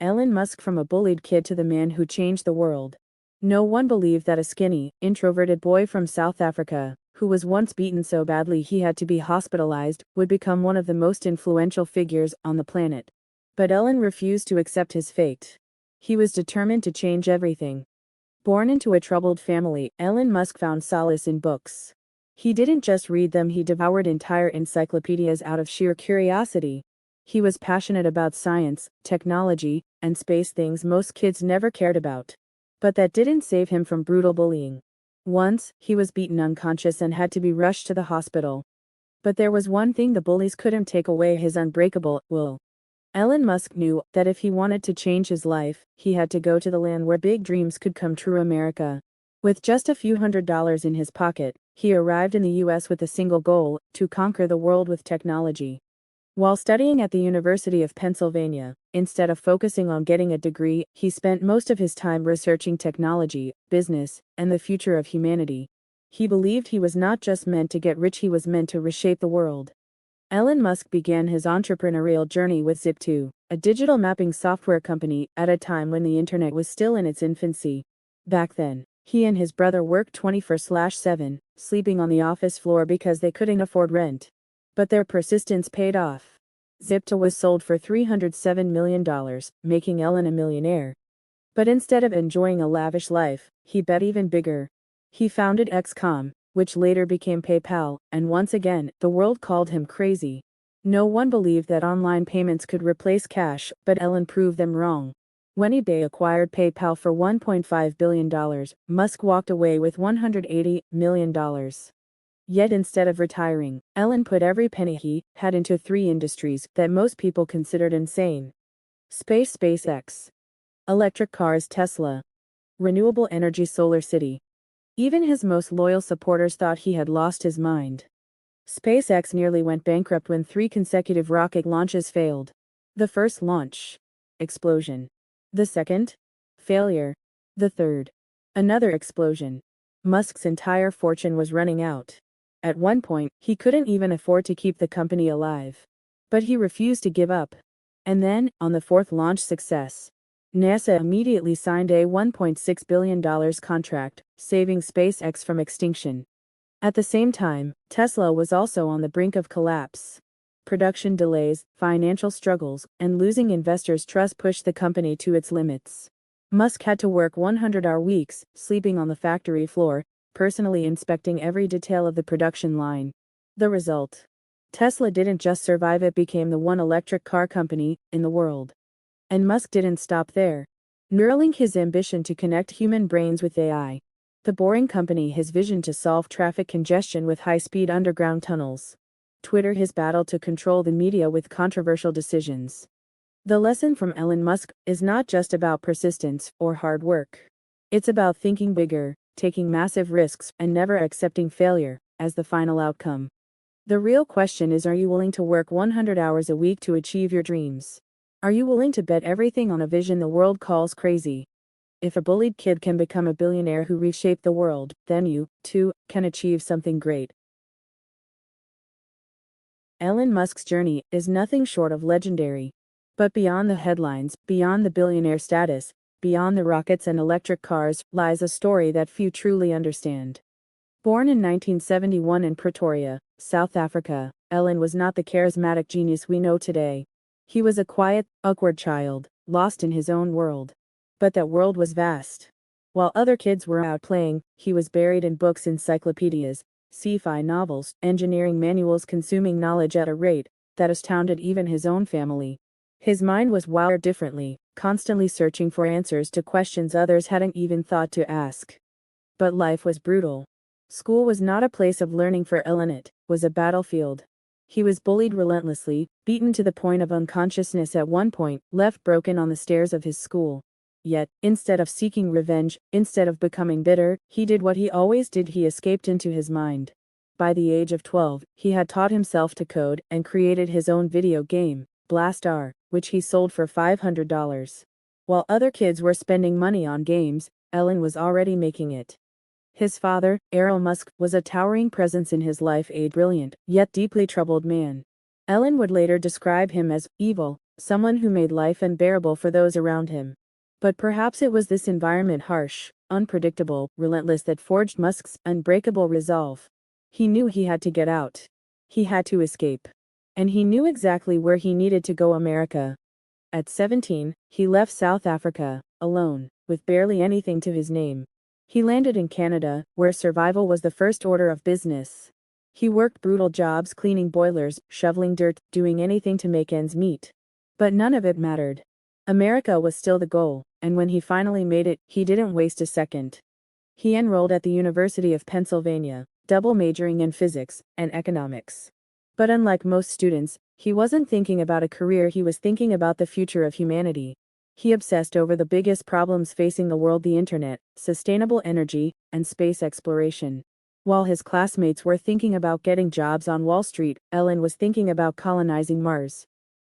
Elon Musk, from a bullied kid to the man who changed the world. No one believed that a skinny, introverted boy from South Africa, who was once beaten so badly he had to be hospitalized, would become one of the most influential figures on the planet. But Elon refused to accept his fate. He was determined to change everything. Born into a troubled family, Elon Musk found solace in books. He didn't just read them, he devoured entire encyclopedias out of sheer curiosity. He was passionate about science, technology, and space, things most kids never cared about. But that didn't save him from brutal bullying. Once, he was beaten unconscious and had to be rushed to the hospital. But there was one thing the bullies couldn't take away: his unbreakable will. Elon Musk knew that if he wanted to change his life, he had to go to the land where big dreams could come true, America. With just a few $100s in his pocket, he arrived in the US with a single goal: to conquer the world with technology. While studying at the University of Pennsylvania, instead of focusing on getting a degree, he spent most of his time researching technology, business, and the future of humanity. He believed he was not just meant to get rich, he was meant to reshape the world. Elon Musk began his entrepreneurial journey with Zip2, a digital mapping software company, at a time when the internet was still in its infancy. Back then, he and his brother worked 24/7, sleeping on the office floor because they couldn't afford rent. But their persistence paid off. Zip2 was sold for $307 million, making Elon a millionaire. But instead of enjoying a lavish life, he bet even bigger. He founded XCOM, which later became PayPal, and once again, the world called him crazy. No one believed that online payments could replace cash, but Elon proved them wrong. When eBay acquired PayPal for $1.5 billion, Musk walked away with $180 million. Yet instead of retiring, Elon put every penny he had into 3 industries that most people considered insane: space, SpaceX; electric cars, Tesla; renewable energy, Solar City. Even his most loyal supporters thought he had lost his mind. SpaceX nearly went bankrupt when 3 consecutive rocket launches failed. The first launch: explosion. The second: failure. The third: another explosion. Musk's entire fortune was running out. At one point, he couldn't even afford to keep the company alive. But he refused to give up. And then, on the 4th launch success, NASA immediately signed a $1.6 billion contract, saving SpaceX from extinction. At the same time, Tesla was also on the brink of collapse. Production delays, financial struggles, and losing investors' trust pushed the company to its limits. Musk had to work 100-hour weeks, sleeping on the factory floor, personally inspecting every detail of the production line. The result: Tesla didn't just survive, it became the one electric car company in the world. And Musk didn't stop there. Neuralink, his ambition to connect human brains with AI. The Boring Company, his vision to solve traffic congestion with high-speed underground tunnels. Twitter, his battle to control the media with controversial decisions. The lesson from Elon Musk is not just about persistence or hard work. It's about thinking bigger, taking massive risks, and never accepting failure as the final outcome. The real question is, are you willing to work 100 hours a week to achieve your dreams? Are you willing to bet everything on a vision the world calls crazy? If a bullied kid can become a billionaire who reshaped the world, then you, too, can achieve something great. Elon Musk's journey is nothing short of legendary. But beyond the headlines, beyond the billionaire status, beyond the rockets and electric cars, lies a story that few truly understand. Born in 1971 in Pretoria, South Africa, Elon was not the charismatic genius we know today. He was a quiet, awkward child, lost in his own world. But that world was vast. While other kids were out playing, he was buried in books, encyclopedias, sci-fi novels, engineering manuals, consuming knowledge at a rate that astounded even his own family. His mind was wired differently, constantly searching for answers to questions others hadn't even thought to ask. But life was brutal. School was not a place of learning for Elon, it was a battlefield. He was bullied relentlessly, beaten to the point of unconsciousness at one point, left broken on the stairs of his school. Yet, instead of seeking revenge, instead of becoming bitter, he did what he always did: he escaped into his mind. By the age of 12, he had taught himself to code and created his own video game, Blast-R, which he sold for $500. While other kids were spending money on games, Elon was already making it. His father, Elon Musk, was a towering presence in his life, a brilliant, yet deeply troubled man. Elon would later describe him as evil, someone who made life unbearable for those around him. But perhaps it was this environment, harsh, unpredictable, relentless, that forged Musk's unbreakable resolve. He knew he had to get out. He had to escape. And he knew exactly where he needed to go: America. At 17, he left South Africa, alone, with barely anything to his name. He landed in Canada, where survival was the first order of business. He worked brutal jobs, cleaning boilers, shoveling dirt, doing anything to make ends meet. But none of it mattered. America was still the goal, and when he finally made it, he didn't waste a second. He enrolled at the University of Pennsylvania, double majoring in physics and economics. But unlike most students, he wasn't thinking about a career, he was thinking about the future of humanity. He obsessed over the biggest problems facing the world: the internet, sustainable energy, and space exploration. While his classmates were thinking about getting jobs on Wall Street, Elon was thinking about colonizing Mars.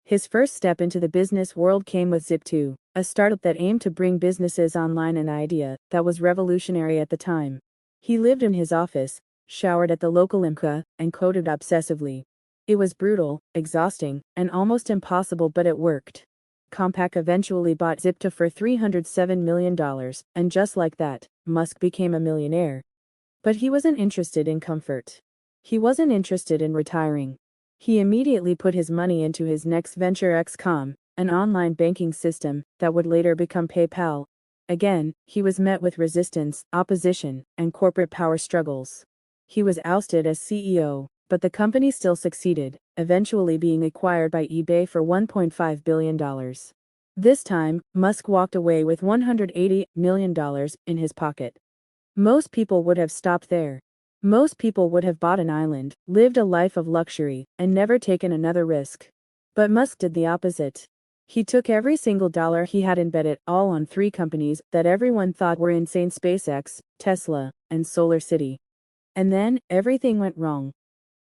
His first step into the business world came with Zip2, a startup that aimed to bring businesses online, an idea that was revolutionary at the time. He lived in his office, showered at the local IMCA, and coded obsessively. It was brutal, exhausting, and almost impossible, but it worked. Compaq eventually bought Zip2 for $307 million, and just like that, Musk became a millionaire. But he wasn't interested in comfort. He wasn't interested in retiring. He immediately put his money into his next venture, XCOM, an online banking system that would later become PayPal. Again, he was met with resistance, opposition, and corporate power struggles. He was ousted as CEO, but the company still succeeded, eventually being acquired by eBay for $1.5 billion. This time, Musk walked away with $180 million in his pocket. Most people would have stopped there. Most people would have bought an island, lived a life of luxury, and never taken another risk. But Musk did the opposite. He took every single dollar he had and bet it all on three companies that everyone thought were insane: SpaceX, Tesla, and SolarCity. And then, everything went wrong.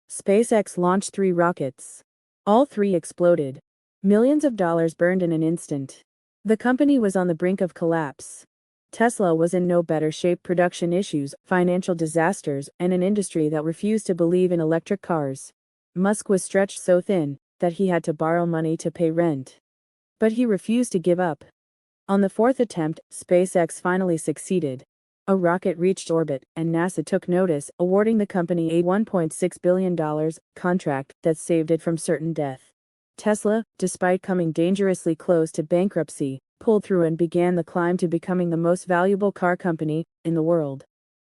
SpaceX launched 3 rockets. All 3 exploded. Millions of dollars burned in an instant. The company was on the brink of collapse. Tesla was in no better shape: production issues, financial disasters, and an industry that refused to believe in electric cars. Musk was stretched so thin that he had to borrow money to pay rent. But he refused to give up. On the 4th attempt, SpaceX finally succeeded. A rocket reached orbit, and NASA took notice, awarding the company a $1.6 billion contract that saved it from certain death. Tesla, despite coming dangerously close to bankruptcy, pulled through and began the climb to becoming the most valuable car company in the world.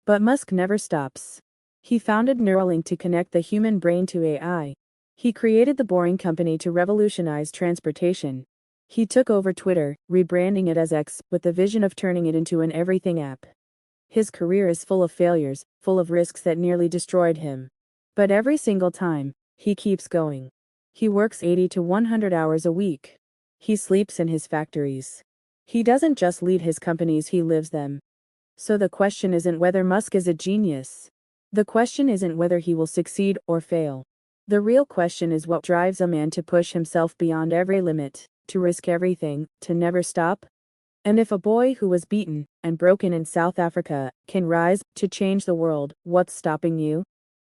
But Musk never stops. He founded Neuralink to connect the human brain to AI. He created the Boring Company to revolutionize transportation. He took over Twitter, rebranding it as X, with the vision of turning it into an everything app. His career is full of failures, full of risks that nearly destroyed him. But every single time, he keeps going. He works 80 to 100 hours a week. He sleeps in his factories. He doesn't just lead his companies, he lives them. So the question isn't whether Musk is a genius. The question isn't whether he will succeed or fail. The real question is what drives a man to push himself beyond every limit, to risk everything, to never stop. And if a boy who was beaten and broken in South Africa can rise to change the world, what's stopping you?